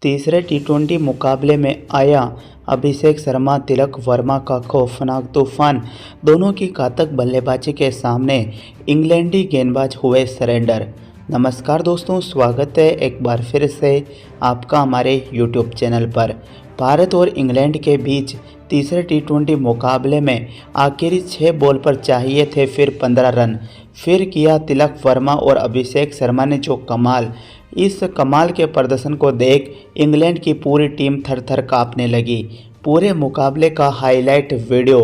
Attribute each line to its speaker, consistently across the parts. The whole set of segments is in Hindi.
Speaker 1: तीसरे टी20 मुकाबले में आया अभिषेक शर्मा तिलक वर्मा का खौफनाक तूफान। दोनों की घातक बल्लेबाजी के सामने इंग्लैंडी गेंदबाज हुए सरेंडर। नमस्कार दोस्तों, स्वागत है एक बार फिर से आपका हमारे यूट्यूब चैनल पर। भारत और इंग्लैंड के बीच तीसरे टी20 मुकाबले में आखिरी 6 बॉल पर चाहिए थे फिर 15 रन। फिर किया तिलक वर्मा और अभिषेक शर्मा ने जो कमाल। इस कमाल के प्रदर्शन को देख इंग्लैंड की पूरी टीम थर थर काँपने लगी। पूरे मुकाबले का हाईलाइट वीडियो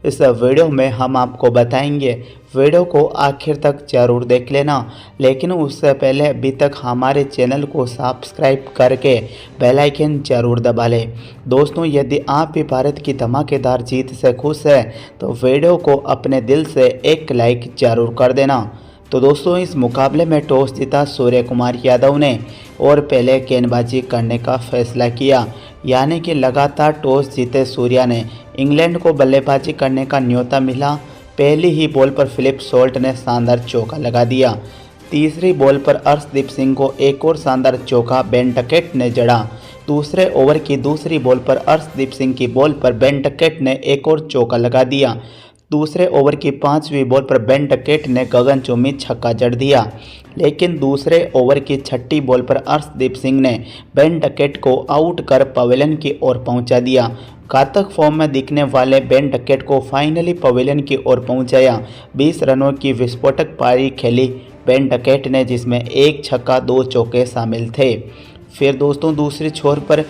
Speaker 1: इस वीडियो में हम आपको बताएंगे। वीडियो को आखिर तक जरूर देख लेना, लेकिन उससे पहले अभी तक हमारे चैनल को सब्सक्राइब करके बेल आइकन जरूर दबा लें। दोस्तों, यदि आप भी भारत की धमाकेदार जीत से खुश हैं तो वीडियो को अपने दिल से एक लाइक जरूर कर देना। तो दोस्तों, इस मुकाबले में टॉस जीता सूर्य कुमार यादव ने और पहले गेंदबाजी करने का फैसला किया, यानी कि लगातार टॉस जीते सूर्या ने इंग्लैंड को बल्लेबाजी करने का न्योता मिला। पहली ही बॉल पर फिलिप सॉल्ट ने शानदार चौका लगा दिया। तीसरी बॉल पर अर्शदीप सिंह को एक और शानदार चौका बेन डकेट ने जड़ा। दूसरे ओवर की दूसरी बॉल पर अर्शदीप सिंह की बॉल पर बेन डकेट ने एक और चौका लगा दिया। दूसरे ओवर की 5वीं बॉल पर बेन डकेट ने गगनचुंबी छक्का जड़ दिया, लेकिन दूसरे ओवर की 6ठी बॉल पर अर्शदीप सिंह ने बेन डकेट को आउट कर पवेलियन की ओर पहुंचा दिया। घातक फॉर्म में दिखने वाले बेन डकेट को फाइनली पवेलियन की ओर पहुंचाया। 20 रनों की विस्फोटक पारी खेली बेन डकेट ने, जिसमें एक छक्का 2 चौके शामिल थे। फिर दोस्तों, दूसरे छोर पर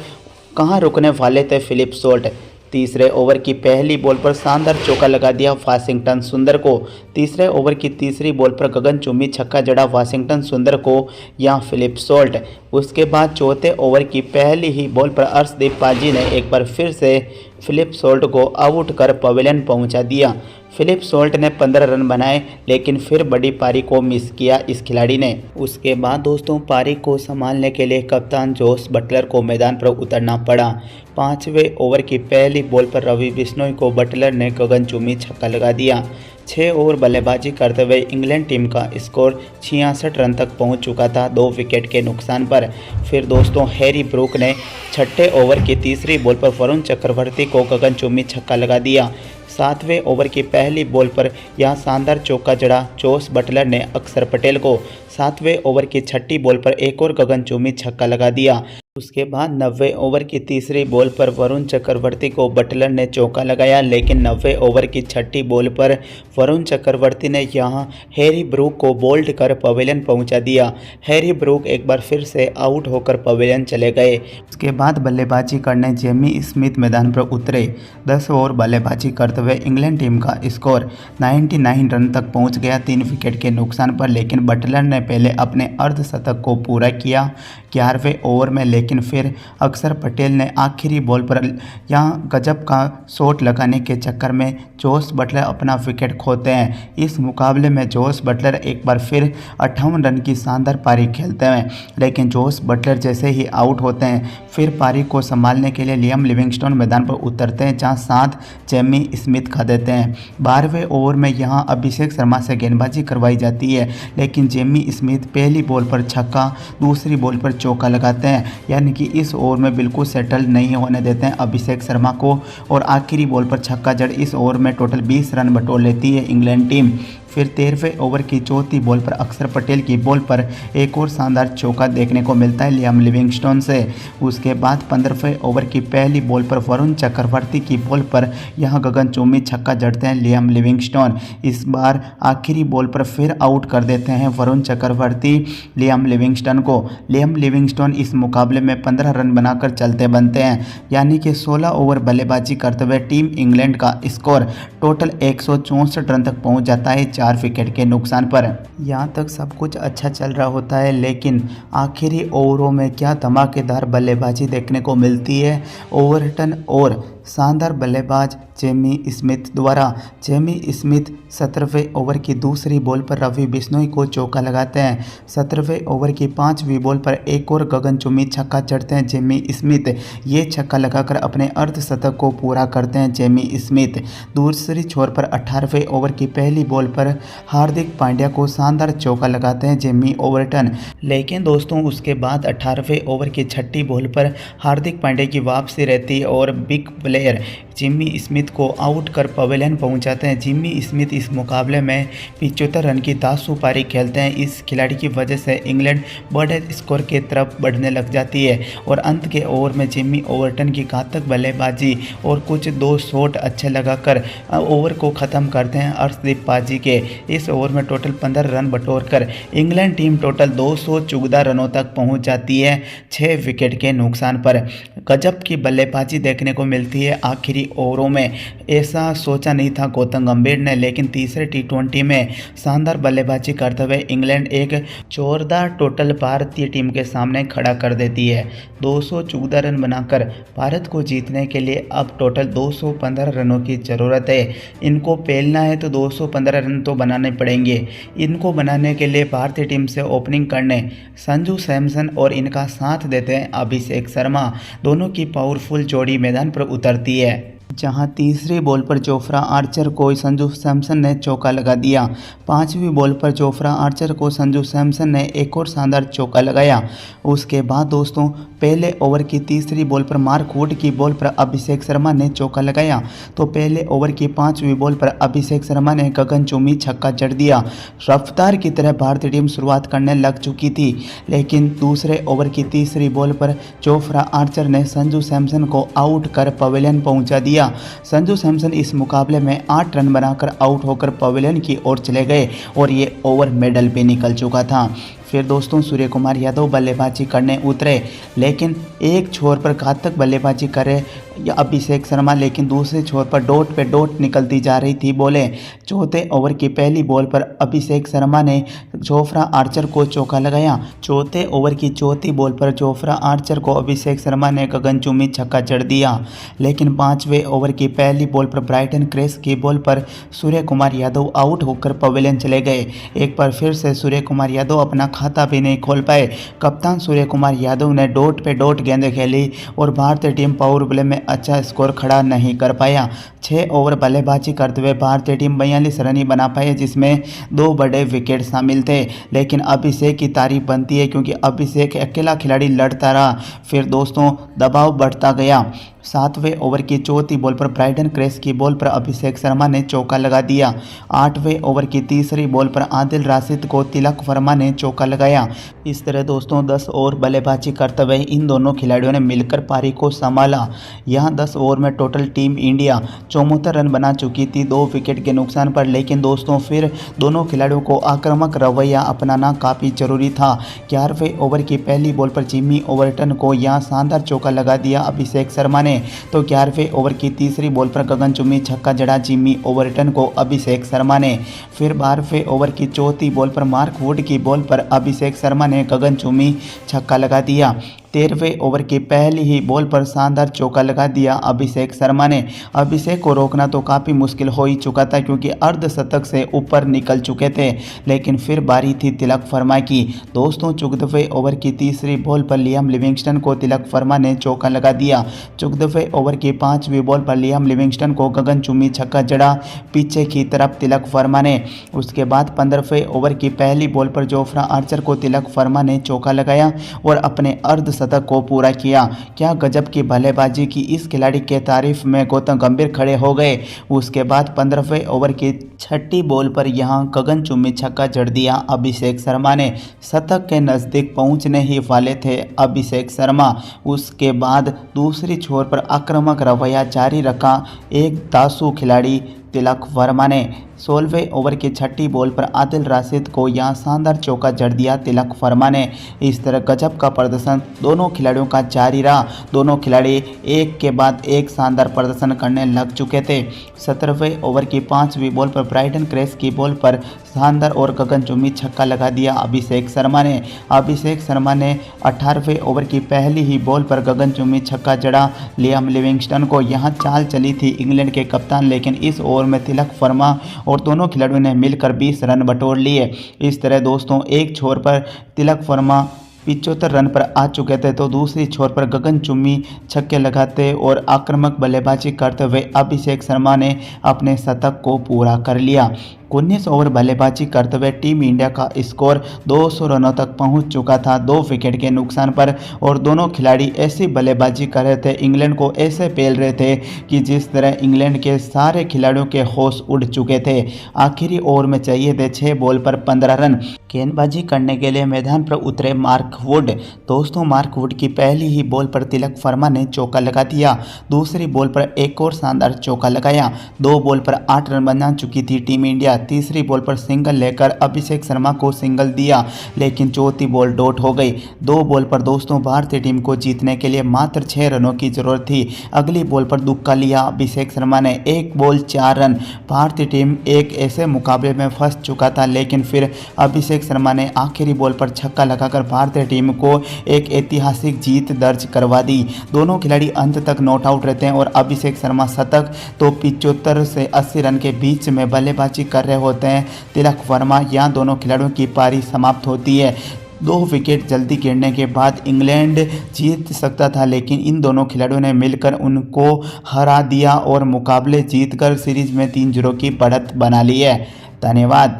Speaker 1: कहां रुकने वाले थे फिलिप सॉल्ट। तीसरे ओवर की पहली बॉल पर शानदार चौका लगा दिया वाशिंगटन सुंदर को। तीसरे ओवर की तीसरी बॉल पर गगनचुंबी छक्का जड़ा वाशिंगटन सुंदर को या फिलिप सॉल्ट। उसके बाद चौथे ओवर की पहली ही बॉल पर अर्शदीप पाजी ने एक बार फिर से फिलिप सॉल्ट को आउट कर पवेलियन पहुंचा दिया। फिलिप सॉल्ट ने 15 रन बनाए, लेकिन फिर बड़ी पारी को मिस किया इस खिलाड़ी ने। उसके बाद दोस्तों, पारी को संभालने के लिए कप्तान जोस बटलर को मैदान पर उतरना पड़ा। 5वें ओवर की पहली बॉल पर रवि बिश्नोई को बटलर ने गगनचुंबी छक्का लगा दिया। 6 ओवर बल्लेबाजी करते हुए इंग्लैंड टीम का स्कोर 66 रन तक पहुंच चुका था 2 विकेट के नुकसान पर। फिर दोस्तों, हैरी ब्रूक ने 6ठे ओवर की तीसरी बॉल पर वरुण चक्रवर्ती को गगनचुंबी छक्का लगा दिया। 7वें ओवर की पहली बॉल पर यह शानदार चौका जड़ा जोस बटलर ने अक्षर पटेल को। 7वें ओवर की 6ठी बॉल पर एक और गगनचुंबी छक्का लगा दिया। उसके बाद 90वें ओवर की तीसरी बॉल पर वरुण चक्रवर्ती को बटलर ने चौका लगाया, लेकिन 90वें ओवर की 6ठी बॉल पर वरुण चक्रवर्ती ने यहां हैरी ब्रूक को बोल्ड कर पवेलियन पहुंचा दिया। हैरी ब्रूक एक बार फिर से आउट होकर पवेलियन चले गए। उसके बाद बल्लेबाजी करने जेमी स्मिथ मैदान पर उतरे। 10 ओवर बल्लेबाजी करते हुए इंग्लैंड टीम का स्कोर 99 रन तक पहुँच गया 3 विकेट के नुकसान पर, लेकिन बटलर ने पहले अपने अर्धशतक को पूरा किया 11वें ओवर में, लेकिन फिर अक्षर पटेल ने आखिरी बॉल पर यहाँ गजब का शॉट लगाने के चक्कर में जोस बटलर अपना विकेट खोते हैं। इस मुकाबले में जोस बटलर एक बार फिर 58 रन की शानदार पारी खेलते हैं, लेकिन जोस बटलर जैसे ही आउट होते हैं फिर पारी को संभालने के लिए लियाम लिविंगस्टोन मैदान पर उतरते हैं, जहाँ साथ जेमी स्मिथ खा देते हैं। 12वें ओवर में यहाँ अभिषेक शर्मा से गेंदबाजी करवाई जाती है, लेकिन जेमी स्मिथ पहली बॉल पर छक्का, दूसरी बॉल पर चौका लगाते हैं, यानी कि इस ओवर में बिल्कुल सेटल नहीं होने देते हैं अभिषेक शर्मा को, और आखिरी बॉल पर छक्का जड़ इस ओवर में टोटल 20 रन बटोर लेती है इंग्लैंड टीम। फिर 13वें ओवर की चौथी बॉल पर अक्षर पटेल की बॉल पर एक और शानदार चौका देखने को मिलता है लियाम लिविंगस्टोन से। उसके बाद 15वें ओवर की पहली बॉल पर वरुण चक्रवर्ती की बॉल पर यहां गगनचुंबी छक्का जड़ते हैं लियाम लिविंगस्टोन। इस बार आखिरी बॉल पर फिर आउट कर देते हैं वरुण चक्रवर्ती लियाम लिविंगस्टोन को। लियाम लिविंगस्टोन इस मुकाबले में 15 रन बनाकर चलते बनते हैं, यानी कि 16 ओवर बल्लेबाजी करते हुए टीम इंग्लैंड का स्कोर टोटल 164 रन तक पहुँच जाता है 4 विकेट के नुकसान पर। यहाँ तक सब कुछ अच्छा चल रहा होता है, लेकिन आखिरी ओवरों में क्या धमाकेदार बल्लेबाजी देखने को मिलती है। ओवरटन और शानदार बल्लेबाज जेमी स्मिथ द्वारा। जेमी स्मिथ 17वें ओवर की दूसरी बॉल पर रवि बिश्नोई को चौका लगाते हैं। 17वें ओवर की 5वीं बॉल पर एक और गगनचुंबी छक्का जड़ते हैं जेमी स्मिथ। ये छक्का लगाकर अपने अर्धशतक को पूरा करते हैं जेमी स्मिथ। दूसरी छोर पर 18वें ओवर की पहली बॉल पर हार्दिक पांड्या को शानदार चौका लगाते हैं जेमी ओवरटन। लेकिन दोस्तों उसके बाद 18वें ओवर की छठी बॉल पर हार्दिक पांड्या की वापसी रहती है और बिग प्लेयर जिमी स्मिथ को आउट कर पवेलियन पहुंचाते हैं। जिमी स्मिथ इस मुकाबले में 75 रन की तासु पारी खेलते हैं। इस खिलाड़ी की वजह से इंग्लैंड बड़े स्कोर की तरफ बढ़ने लग जाती है और अंत के ओवर में जिमी ओवरटन की घातक बल्लेबाजी और कुछ 2 शॉट अच्छे लगाकर ओवर को ख़त्म करते हैं अर्शदीप पाजी के। इस ओवर में टोटल 15 रन बटोरकर इंग्लैंड टीम टोटल 214 रनों तक पहुँच जाती है 6 विकेट के नुकसान पर। गजब की बल्लेबाजी देखने को मिलती है आखिरी ओवरों में। ऐसा सोचा नहीं था गौतम गंभीर ने, लेकिन तीसरे T20 में शानदार बल्लेबाजी करते हुए इंग्लैंड एक जोरदार टोटल भारतीय टीम के सामने खड़ा कर देती है। 214 रन बनाकर भारत को जीतने के लिए अब टोटल 215 रनों की ज़रूरत है। इनको पेलना है तो 215 रन तो बनाने पड़ेंगे। इनको बनाने के लिए भारतीय टीम से ओपनिंग करने संजू सैमसन और इनका साथ देते हैं अभिषेक शर्मा। दोनों की पावरफुल जोड़ी मैदान पर उतरती है, जहां तीसरी बॉल पर जोफ्रा आर्चर को संजू सैमसन ने चौका लगा दिया। 5वीं बॉल पर जोफ्रा आर्चर को संजू सैमसन ने एक और शानदार चौका लगाया। उसके बाद दोस्तों पहले ओवर की तीसरी बॉल पर मार्क वुड की बॉल पर अभिषेक शर्मा ने चौका लगाया तो पहले ओवर की 5वीं बॉल पर अभिषेक शर्मा ने गगनचुंबी छक्का जड़ दिया। रफ्तार की तरह भारतीय टीम शुरुआत करने लग चुकी थी, लेकिन दूसरे ओवर की तीसरी बॉल पर जोफ्रा आर्चर ने संजू सैमसन को आउट कर पवेलियन पहुंचा दिया। संजू सैमसन इस मुकाबले में 8 रन बनाकर आउट होकर पवेलियन की ओर चले गए और ये ओवर मेडल पे निकल चुका था। फिर दोस्तों सूर्य कुमार यादव बल्लेबाजी करने उतरे, लेकिन एक छोर पर घातक बल्लेबाजी करे अभिषेक शर्मा, लेकिन दूसरे छोर पर डॉट पे डॉट निकलती जा रही थी बॉलें। चौथे ओवर की पहली बॉल पर अभिषेक शर्मा ने जोफ्रा आर्चर को चौका लगाया। चौथे ओवर की चौथी बॉल पर जोफ्रा आर्चर को अभिषेक शर्मा ने गगनचुंबी छक्का जड़ दिया, लेकिन 5वें ओवर की पहली बॉल पर ब्राइटन क्रेस की बॉल पर सूर्य कुमार यादव आउट होकर पवेलियन चले गए। एक बार फिर से सूर्य कुमार यादव अपना खाता भी नहीं खोल पाए। कप्तान सूर्य कुमार यादव ने डॉट पे डॉट गेंदें खेली और भारतीय टीम पावर प्ले में अच्छा स्कोर खड़ा नहीं कर पाया। 6 ओवर बल्लेबाजी करते हुए भारतीय टीम 42 रन ही बना पाई, जिसमें 2 बड़े विकेट शामिल थे। लेकिन अभिषेक की तारीफ बनती है क्योंकि अभिषेक अकेला खिलाड़ी लड़ता रहा। फिर दोस्तों दबाव बढ़ता गया। 7वें ओवर की चौथी बॉल पर ब्राइटन क्रेस की बॉल पर अभिषेक शर्मा ने चौका लगा दिया। 8वें ओवर की तीसरी बॉल पर आदिल राशिद को तिलक वर्मा ने चौका लगाया। इस तरह दोस्तों 10 ओवर बल्लेबाजी करते हुए इन दोनों खिलाड़ियों ने मिलकर पारी को संभाला। यहाँ 10 ओवर में टोटल टीम इंडिया 74 रन बना चुकी थी 2 विकेट के नुकसान पर। लेकिन दोस्तों फिर दोनों खिलाड़ियों को आक्रामक रवैया अपनाना काफ़ी जरूरी था। 11वें ओवर की पहली बॉल पर जिमी ओवरटन को यहाँ शानदार चौका लगा दिया अभिषेक शर्मा ने, तो 11वें ओवर की तीसरी बॉल पर गगनचुंबी छक्का जड़ा जिमी ओवरटन को अभिषेक शर्मा ने। फिर 12वें ओवर की चौथी बॉल पर मार्क वुड की बॉल पर अभिषेक शर्मा ने गगनचुंबी छक्का लगा दिया। 13वें ओवर की पहली ही बॉल पर शानदार चौका लगा दिया अभिषेक शर्मा ने। अभिषेक को रोकना तो काफ़ी मुश्किल हो ही चुका था क्योंकि अर्धशतक से ऊपर निकल चुके थे, लेकिन फिर बारी थी तिलक वर्मा की। दोस्तों 14वें ओवर की तीसरी बॉल पर लियाम लिविंगस्टन को तिलक वर्मा ने चौका लगा दिया। 14वें ओवर की 5वीं बॉल पर लियाम लिविंगस्टन को गगनचुंबी छक्का जड़ा पीछे की तरफ तिलक वर्मा ने। उसके बाद 15वें ओवर की पहली बॉल पर जोफ्रा आर्चर को तिलक वर्मा ने चौका लगाया और अपने अर्धशतक को पूरा किया। क्या गजब की बल्लेबाजी की इस खिलाड़ी के तारीफ में गौतम गंभीर खड़े हो गए। उसके बाद 15वें ओवर की छठी बॉल पर यहां गगनचुंबी छक्का जड़ दिया अभिषेक शर्मा ने। शतक के नज़दीक पहुंचने ही वाले थे अभिषेक शर्मा। उसके बाद दूसरी छोर पर आक्रामक रवैया जारी रखा एक दासू खिलाड़ी तिलक वर्मा ने। 16वें ओवर की छठी बॉल पर आदिल राशिद को यहां शानदार चौका जड़ दिया तिलक वर्मा ने। इस तरह गजब का प्रदर्शन दोनों खिलाड़ियों का जारी रहा। दोनों खिलाड़ी एक के बाद एक शानदार प्रदर्शन करने लग चुके थे। 17वें ओवर की 5वीं बॉल पर ब्राइडन क्रेस की बॉल पर शानदार और गगनचुंबी छक्का लगा दिया अभिषेक शर्मा ने। अभिषेक शर्मा ने 18वें ओवर की पहली ही बॉल पर गगनचुंबी छक्का जड़ा लियाम लिविंगस्टन को। यहां चाल चली थी इंग्लैंड के कप्तान, लेकिन इस ओवर में तिलक वर्मा और दोनों खिलाड़ियों ने मिलकर 20 रन बटोर लिए। इस तरह दोस्तों एक छोर पर तिलक वर्मा 75 रन पर आ चुके थे, तो दूसरी छोर पर गगनचुंबी छक्के लगाते और आक्रामक बल्लेबाजी करते हुए अभिषेक शर्मा ने अपने शतक को पूरा कर लिया। 19 ओवर बल्लेबाजी करते हुए टीम इंडिया का स्कोर 200 रनों तक पहुंच चुका था 2 विकेट के नुकसान पर, और दोनों खिलाड़ी ऐसी बल्लेबाजी कर रहे थे, इंग्लैंड को ऐसे पेल रहे थे कि जिस तरह इंग्लैंड के सारे खिलाड़ियों के होश उड़ चुके थे। आखिरी ओवर में चाहिए थे 6 बॉल पर 15 रन। गेंदबाजी करने के लिए मैदान पर उतरे मार्क वुड। दोस्तों मार्क वुड की पहली ही बॉल पर तिलक वर्मा ने चौका लगा दिया। दूसरी बॉल पर एक और शानदार चौका लगाया। 2 बॉल पर 8 रन बना चुकी थी टीम इंडिया। तीसरी बॉल पर सिंगल लेकर अभिषेक शर्मा को सिंगल दिया, लेकिन चौथी बॉल डॉट हो गई। 2 बॉल पर दोस्तों भारतीय टीम को जीतने के लिए मात्र 6 रनों की जरूरत थी। अगली बॉल पर दुक्का लिया अभिषेक शर्मा ने, 1 बॉल 4 रन। भारतीय टीम एक ऐसे मुकाबले में फंस चुका था, लेकिन फिर अभिषेक शर्मा ने आखिरी बॉल पर छक्का लगाकर भारतीय टीम को एक ऐतिहासिक जीत दर्ज करवा दी। दोनों खिलाड़ी अंत तक नॉट आउट रहते हैं और अभिषेक शर्मा शतक तो 75 से 80 रन के बीच में बल्लेबाजी कर रहे होते हैं तिलक वर्मा। यहाँ दोनों खिलाड़ियों की पारी समाप्त होती है। 2 विकेट जल्दी गिरने के बाद इंग्लैंड जीत सकता था, लेकिन इन दोनों खिलाड़ियों ने मिलकर उनको हरा दिया और मुकाबले जीतकर सीरीज में 3-0 की बढ़त बना ली है। धन्यवाद।